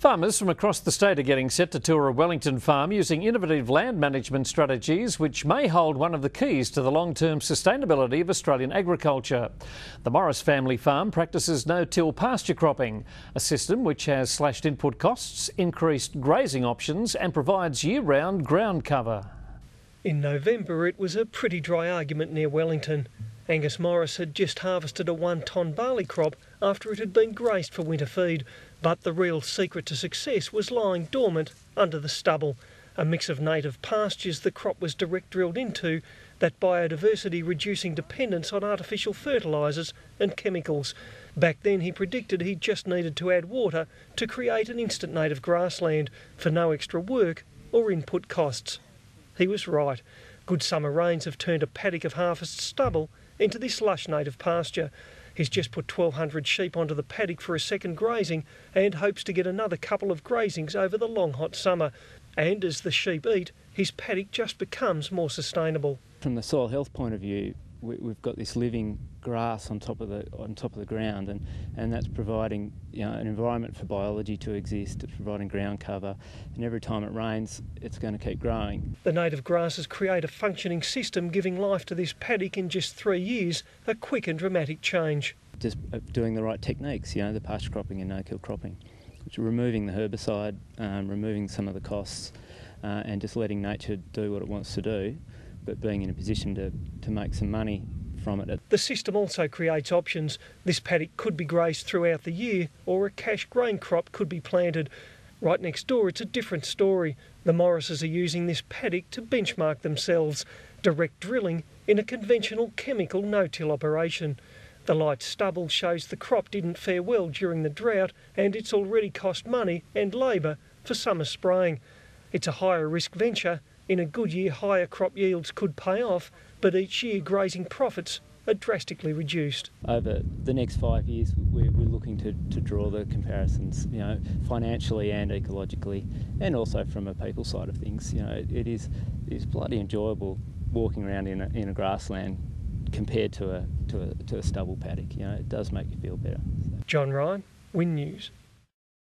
Farmers from across the state are getting set to tour a Wellington farm using innovative land management strategies which may hold one of the keys to the long-term sustainability of Australian agriculture. The Maurice family farm practices no-till pasture cropping, a system which has slashed input costs, increased grazing options and provides year-round ground cover. In November it was a pretty dry argument near Wellington. Angus Maurice had just harvested a 1-tonne barley crop after it had been grazed for winter feed, but the real secret to success was lying dormant under the stubble, a mix of native pastures the crop was direct drilled into, that biodiversity reducing dependence on artificial fertilisers and chemicals. Back then he predicted he just needed to add water to create an instant native grassland for no extra work or input costs. He was right. Good summer rains have turned a paddock of harvest stubble into this lush native pasture. He's just put 1,200 sheep onto the paddock for a second grazing and hopes to get another couple of grazings over the long hot summer. And as the sheep eat, his paddock just becomes more sustainable. From the soil health point of view, we've got this living grass on top of the ground, and that's providing an environment for biology to exist. It's providing ground cover, and every time it rains, it's going to keep growing. The native grasses create a functioning system, giving life to this paddock in just 3 years, a quick and dramatic change. Just doing the right techniques, the pasture cropping and no-kill cropping, which are removing the herbicide, removing some of the costs, and just letting nature do what it wants to do, but being in a position to make some money from it. The system also creates options. This paddock could be grazed throughout the year, or a cash grain crop could be planted. Right next door it's a different story. The Maurices are using this paddock to benchmark themselves, direct drilling in a conventional chemical no-till operation. The light stubble shows the crop didn't fare well during the drought, and it's already cost money and labour for summer spraying. It's a higher risk venture. In a good year, higher crop yields could pay off, but each year grazing profits are drastically reduced. Over the next 5 years, we're looking to draw the comparisons, financially and ecologically, and also from a people side of things. It is bloody enjoyable walking around in a grassland compared to a stubble paddock. It does make you feel better. John Ryan, Win News.